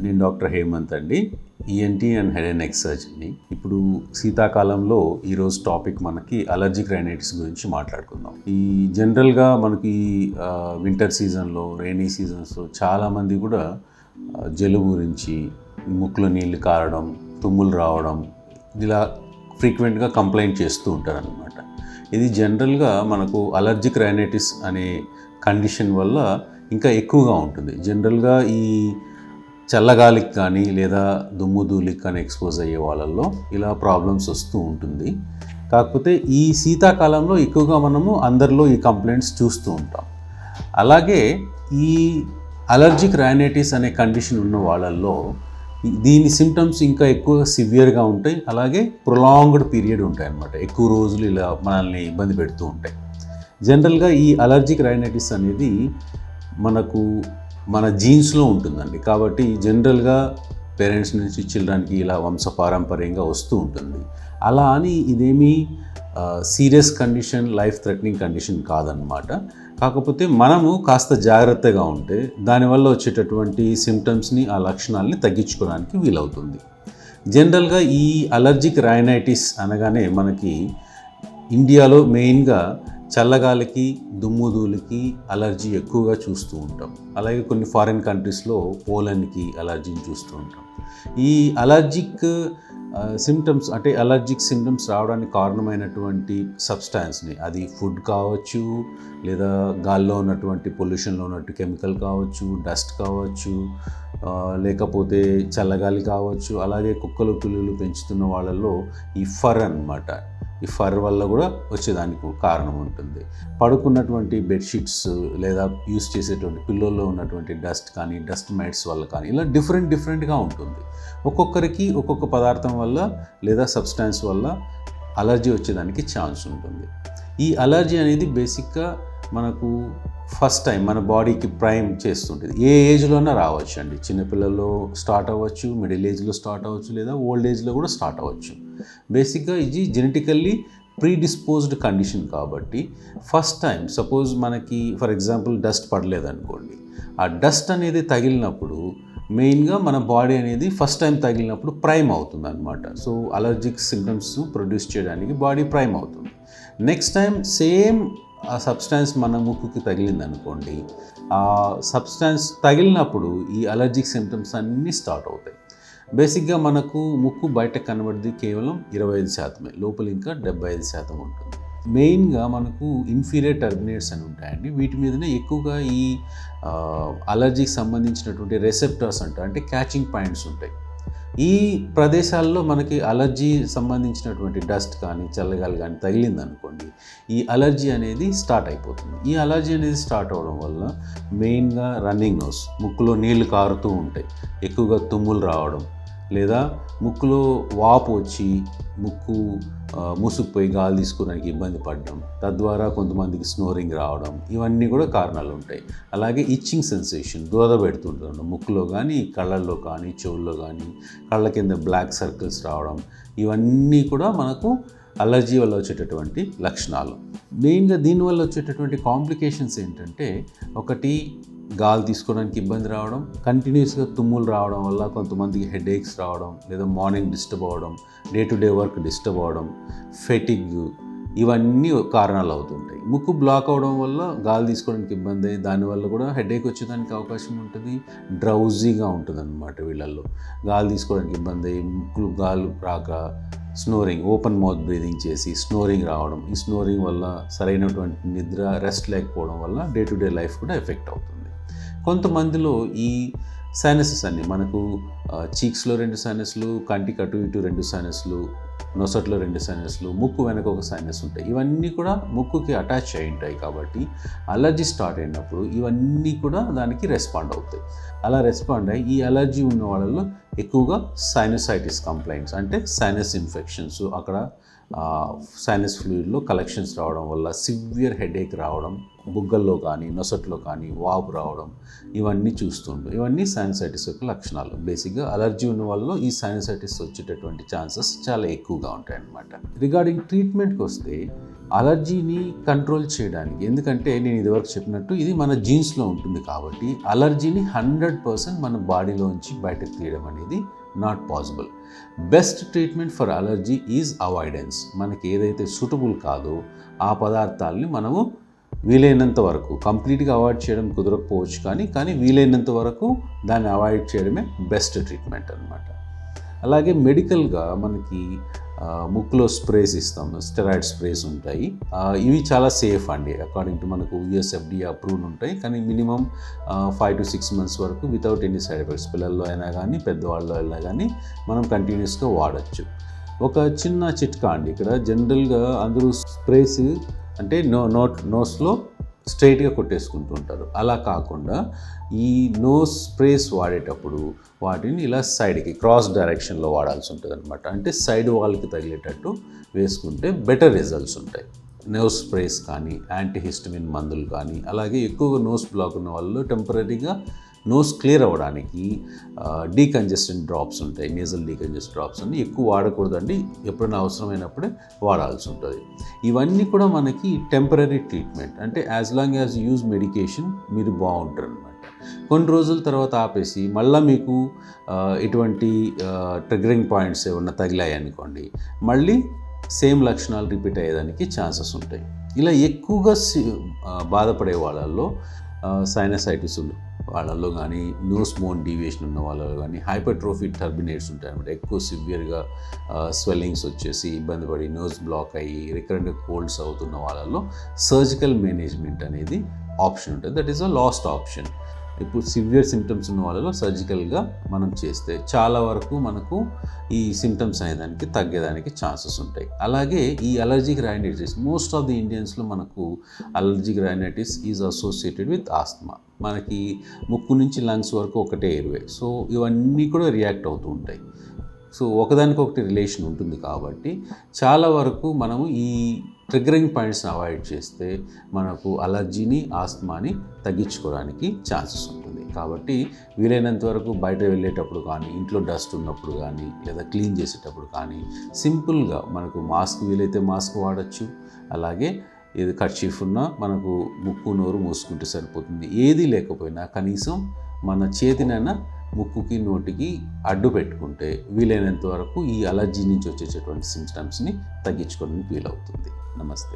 నేను డాక్టర్ హేమంత్ అండి, ENT and head and neck సర్జన్ని. ఇప్పుడు శీతాకాలంలో ఈరోజు టాపిక్ మనకి అలర్జిక్ రైనైటిస్ గురించి మాట్లాడుకుందాం. ఈ జనరల్గా మనకి వింటర్ సీజన్లో, రైనీ సీజన్స్లో చాలామంది కూడా జలుబు గురించి, ముక్కులో నీళ్లు కారడం, తుమ్ములు రావడం ఇలా ఫ్రీక్వెంట్గా కంప్లైంట్ చేస్తూ ఉంటారనమాట. ఇది జనరల్గా మనకు అలర్జిక్ రైనైటిస్ అనే కండిషన్ వల్ల ఇంకా ఎక్కువగా ఉంటుంది. జనరల్గా ఈ చల్లగాలికి కానీ లేదా దుమ్ము ధూళికి కానీ ఎక్స్పోజ్ అయ్యే వాళ్ళల్లో ఇలా ప్రాబ్లమ్స్ వస్తూ ఉంటుంది. కాకపోతే ఈ శీతాకాలంలో ఎక్కువగా మనము అందరిలో ఈ కంప్లైంట్స్ చూస్తూ ఉంటాం. అలాగే ఈ అలర్జిక్ రైనైటిస్ అనే కండిషన్ ఉన్న వాళ్ళల్లో దీని సిమ్టమ్స్ ఇంకా ఎక్కువ సివియర్గా ఉంటాయి. అలాగే ప్రొలాంగ్డ్ పీరియడ్ ఉంటాయి అన్నమాట. ఎక్కువ రోజులు ఇలా మనల్ని ఇబ్బంది పెడుతూ ఉంటాయి. జనరల్గా ఈ అలర్జిక్ రైనైటిస్ అనేది మనకు మన జీన్స్లో ఉంటుందండి. కాబట్టి జనరల్గా పేరెంట్స్ నుంచి చిల్డ్రన్కి ఇలా వంశపారంపర్యంగా వస్తూ ఉంటుంది. అలా అని ఇదేమీ serious condition, life threatening condition కాదనమాట. కాకపోతే మనము కాస్త జాగ్రత్తగా ఉంటే దానివల్ల వచ్చేటటువంటి సిమ్టమ్స్ని, ఆ లక్షణాలని తగ్గించుకోవడానికి వీలవుతుంది. జనరల్గా ఈ అలర్జిక్ రైనైటిస్ అనగానే మనకి ఇండియాలో మెయిన్గా చల్లగాలికి, దుమ్ము ధూళికి అలర్జీ ఎక్కువగా చూస్తూ ఉంటాం. అలాగే కొన్ని ఫారిన్ కంట్రీస్లో పోలన్కి అలర్జీని చూస్తూ ఉంటాం. ఈ అలర్జిక్ సిమ్టమ్స్ అంటే అలర్జిక్ సిమ్టమ్స్ రావడానికి కారణమైనటువంటి సబ్స్టాన్స్ని, అది ఫుడ్ కావచ్చు, లేదా గాల్లో ఉన్నటువంటి పొల్యూషన్లో ఉన్నట్టు కెమికల్ కావచ్చు, డస్ట్ కావచ్చు, లేకపోతే చల్లగాలి కావచ్చు. అలాగే కుక్కలు, పిల్లులు పెంచుతున్న వాళ్ళల్లో ఈ ఫర్ అన్నమాట, ఈ ఫర్ వల్ల కూడా వచ్చేదానికి కారణం ఉంటుంది. పడుకున్నటువంటి బెడ్షీట్స్ లేదా యూస్ చేసేటువంటి పిల్లోల్లో ఉన్నటువంటి డస్ట్ కానీ, డస్ట్ మైట్స్ వల్ల కానీ ఇలా డిఫరెంట్గా ఉంటుంది. ఒక్కొక్కరికి ఒక్కొక్క పదార్థం వల్ల లేదా సబ్స్టాన్స్ వల్ల అలర్జీ వచ్చేదానికి ఛాన్స్ ఉంటుంది. ఈ అలర్జీ అనేది బేసిక్గా మనకు ఫస్ట్ టైం మన బాడీకి ప్రైమ్ చేస్తుంటుంది. ఏ ఏజ్లోనే రావచ్చు అండి. చిన్నపిల్లల్లో స్టార్ట్ అవ్వచ్చు, మిడిల్ ఏజ్లో స్టార్ట్ అవ్వచ్చు, లేదా ఓల్డ్ ఏజ్లో కూడా స్టార్ట్ అవ్వచ్చు. బేసిక్గా ఇది జెనెటికల్లీ ప్రీడిస్పోజ్డ్ కండిషన్ కాబట్టి ఫస్ట్ టైం సపోజ్ మనకి ఫర్ ఎగ్జాంపుల్ డస్ట్ పడలేదనుకోండి, ఆ డస్ట్ అనేది తగిలినప్పుడు మెయిన్గా మన బాడీ అనేది ఫస్ట్ టైం తగిలినప్పుడు ప్రైమ్ అవుతుంది అనమాట. సో అలర్జిక్ సిమ్టమ్స్ ప్రొడ్యూస్ చేయడానికి బాడీ ప్రైమ్ అవుతుంది. నెక్స్ట్ టైం సేమ్ ఆ సబ్స్టాన్స్ మన ముక్కుకి తగిలింది అనుకోండి, ఆ సబ్స్టాన్స్ తగిలినప్పుడు ఈ అలర్జిక్ సిమ్టమ్స్ అన్నీ స్టార్ట్ అవుతాయి. బేసిక్గా మనకు ముక్కు బయట కనబడేది కేవలం 25%, లోపల ఇంకా 75% ఉంటుంది. మెయిన్గా మనకు ఇన్ఫీరియర్ టర్మినేట్స్ అని ఉంటాయండి. వీటి మీదనే ఎక్కువగా ఈ అలర్జీకి సంబంధించినటువంటి రెసెప్టర్స్ అంటే క్యాచింగ్ పాయింట్స్ ఉంటాయి. ఈ ప్రదేశాల్లో మనకి అలర్జీ సంబంధించినటువంటి డస్ట్ కానీ, చల్లగాలి కానీ తగిలిందనుకోండి, ఈ అలర్జీ అనేది స్టార్ట్ అయిపోతుంది. ఈ అలర్జీ అనేది స్టార్ట్ అవ్వడం వల్ల మెయిన్గా రన్నింగ్ నోస్, ముక్కులో నీళ్లు కారుతూ ఉంటాయి, ఎక్కువగా తుమ్ములు రావడం, లేదా ముక్కులో వాపు వచ్చి ముక్కు మూసుకుపోయి గాలి తీసుకోవడానికి ఇబ్బంది పడడం, తద్వారా కొంతమందికి స్నోరింగ్ రావడం, ఇవన్నీ కూడా కారణాలు ఉంటాయి. అలాగే ఇచ్చింగ్ సెన్సేషన్, దురద పెడుతుంటాం ముక్కులో కానీ, కళ్ళల్లో కానీ, చెవుల్లో కానీ, కళ్ళ కింద బ్లాక్ సర్కిల్స్ రావడం, ఇవన్నీ కూడా మనకు అలర్జీ వల్ల వచ్చేటటువంటి లక్షణాలు. మెయిన్గా దీనివల్ల వచ్చేటటువంటి కాంప్లికేషన్స్ ఏంటంటే, ఒకటి గాలి తీసుకోవడానికి ఇబ్బంది రావడం, కంటిన్యూస్గా తుమ్ములు రావడం వల్ల కొంతమందికి హెడేక్స్ రావడం, లేదా మార్నింగ్ డిస్టర్బ్ అవ్వడం, day to day work disturb అవ్వడం, ఫెటిగ్, ఇవన్నీ కారణాలు అవుతుంటాయి. ముక్కు బ్లాక్ అవడం వల్ల గాలి తీసుకోవడానికి ఇబ్బంది అయ్యి దానివల్ల కూడా హెడేక్ వచ్చేదానికి అవకాశం ఉంటుంది. డ్రౌజీగా ఉంటుంది అన్నమాట వీళ్ళల్లో. గాలి తీసుకోవడానికి ఇబ్బంది అయ్యి ముక్కులు గాలి రాక స్నోరింగ్, ఓపెన్ మౌత్ బ్రీదింగ్ చేసి స్నోరింగ్ రావడం, ఈ స్నోరింగ్ వల్ల సరైనటువంటి నిద్ర, రెస్ట్ లేకపోవడం వల్ల డే టు డే లైఫ్ కూడా ఎఫెక్ట్ అవుతుంది. కొంతమందిలో ఈ సైనసెస్ అన్నీ మనకు చీక్స్లో 2 సైనస్లు, కంటికి అటు ఇటు 2 సైనస్లు, నొసట్లో 2 సైనస్లు, ముక్కు వెనక ఒక సైనస్ ఉంటాయి. ఇవన్నీ కూడా ముక్కుకి అటాచ్ అయి ఉంటాయి. కాబట్టి అలర్జీ స్టార్ట్ అయినప్పుడు ఇవన్నీ కూడా దానికి రెస్పాండ్ అవుతాయి. అలా రెస్పాండ్ అయ్యి ఈ అలర్జీ ఉన్న వాళ్ళలో ఎక్కువగా సైనసైటిస్ కంప్లైంట్స్ అంటే సైనస్ ఇన్ఫెక్షన్స్, అక్కడ సైనస్ ఫ్లూయిడ్లో కలెక్షన్స్ రావడం వల్ల సివియర్ హెడేక్ రావడం, బుగ్గల్లో కానీ, నొసట్లో కానీ వాపు రావడం, ఇవన్నీ చూస్తుంటాం. ఇవన్నీ సైనసైటిస్ యొక్క లక్షణాలు. బేసిక్గా అలర్జీ ఉన్న వాళ్ళలో ఈ సైనసైటిస్ వచ్చేటటువంటి ఛాన్సెస్ చాలా ఎక్కువగా ఉంటాయి అన్నమాట. రిగార్డింగ్ ట్రీట్మెంట్కి వస్తే అలర్జీని కంట్రోల్ చేయడానికి, ఎందుకంటే నేను ఇదివరకు చెప్పినట్టు ఇది మన జీన్స్లో ఉంటుంది కాబట్టి అలర్జీని 100% మన బాడీలోంచి బయటకు తీయడం అనేది not possible. Best treatment for allergy is avoidance. మనకి ఏదైతే సూటబుల్ కాదో ఆ పదార్థాలని మనము వీలైనంత వరకు, కంప్లీట్గా అవాయిడ్ చేయడం కుదరకపోవచ్చు కానీ వీలైనంత వరకు దాన్ని అవాయిడ్ చేయడమే బెస్ట్ ట్రీట్మెంట్ అనమాట. అలాగే మెడికల్గా మనకి ముక్కులో స్ప్రేస్ ఇస్తాం, స్టెరాయిడ్ స్ప్రేస్ ఉంటాయి. ఇవి చాలా సేఫ్ అండి, అకార్డింగ్ టు మనకు యుఎస్ఎఫ్డిఏ అప్రూవ్డ్ ఉంటాయి. కానీ మినిమం 5 to 6 months వరకు వితౌట్ ఎనీ సైడ్ ఎఫెక్ట్స్, పిల్లల్లో అయినా కానీ పెద్దవాళ్ళు అయినా కానీ మనం కంటిన్యూస్గా వాడచ్చు. ఒక చిన్న చిట్కా అండి, ఇక్కడ జనరల్గా అందరూ స్ప్రేస్ అంటే నోస్లో స్ట్రైట్గా కొట్టేసుకుంటూ ఉంటారు. అలా కాకుండా ఈ నోస్ స్ప్రేస్ వాడేటప్పుడు వాటిని ఇలా సైడ్కి క్రాస్ డైరెక్షన్లో వాడాల్సి ఉంటుంది అనమాట. అంటే సైడ్ వాల్కి తగిలేటట్టు వేసుకుంటే బెటర్ రిజల్ట్స్ ఉంటాయి. నోస్ స్ప్రేస్ కానీ, యాంటీహిస్టమిన్ మందులు కానీ, అలాగే ఎక్కువగా నోస్ బ్లాక్ ఉన్న వాళ్ళు టెంపరీగా నోస్ క్లియర్ అవ్వడానికి డీకంజెస్టెంట్ డ్రాప్స్ ఉంటాయి, నేజల్ డీకంజెస్ట్ డ్రాప్స్ అని ఎక్కువ వాడకూడదండి, ఎప్పుడైనా అవసరమైనప్పుడే వాడాల్సి ఉంటుంది. ఇవన్నీ కూడా మనకి టెంపరీ ట్రీట్మెంట్, అంటే as long as use medication మీరు బాగుంటారు అనమాట. కొన్ని రోజుల తర్వాత ఆపేసి మళ్ళీ మీకు ఇటువంటి ట్రిగరింగ్ పాయింట్స్ ఏమన్నా తగిలాయి అనుకోండి, మళ్ళీ సేమ్ లక్షణాలు రిపీట్ అయ్యేదానికి ఛాన్సెస్ ఉంటాయి. ఇలా ఎక్కువగా బాధపడే వాళ్ళల్లో సైనసైటిస్ వాళ్ళల్లో కానీ, నోస్ మోన్ డీవియేషన్ ఉన్న వాళ్ళలో కానీ, హైపర్ట్రోఫీ టర్బినేట్స్ ఉంటాయి అనమాట. ఎక్కువ సివియర్గా స్వెల్లింగ్స్ వచ్చేసి ఇబ్బంది పడి నోస్ బ్లాక్ అయ్యి రికరెంట్ కోల్డ్స్ అవుతున్న వాళ్ళలో సర్జికల్ మేనేజ్మెంట్ అనేది ఆప్షన్ ఉంటుంది. That is a last option. ఇప్పుడు సివియర్ సిమ్టమ్స్ ఉన్న వాళ్ళలో సర్జికల్గా మనం చేస్తే చాలా వరకు మనకు ఈ సిమ్టమ్స్ అనేదానికి తగ్గేదానికి ఛాన్సెస్ ఉంటాయి. అలాగే ఈ allergic rhinitis, most of the ఇండియన్స్లో మనకు allergic rhinitis is associated with asthma. మనకి ముక్కు నుంచి లంగ్స్ వరకు ఒకటే ఎయిర్వే, సో ఇవన్నీ కూడా రియాక్ట్ అవుతూ ఉంటాయి. సో ఒకదానికొకటి రిలేషన్ ఉంటుంది కాబట్టి చాలా వరకు మనము ఈ ట్రిగరింగ్ పాయింట్స్ని అవాయిడ్ చేస్తే మనకు అలర్జీని, ఆస్తమాని తగ్గించుకోవడానికి ఛాన్సెస్ ఉంటుంది. కాబట్టి వీలైనంత వరకు బయట వెళ్ళేటప్పుడు కానీ, ఇంట్లో డస్ట్ ఉన్నప్పుడు కానీ, లేదా క్లీన్ చేసేటప్పుడు కానీ సింపుల్గా మనకు మాస్క్ వీలైతే మాస్క్ వాడచ్చు. అలాగే ఏది కర్చీఫ్ ఉన్నా మనకు ముక్కు నోరు మూసుకుంటే సరిపోతుంది. ఏది లేకపోయినా కనీసం మన చేతినైనా ముక్కుకి నోటికి అడ్డు పెట్టుకుంటే వీలైనంత వరకు ఈ అలర్జీ నుంచి వచ్చేటటువంటి సిమ్టమ్స్ని తగ్గించుకోవడానికి వీలవుతుంది. నమస్తే.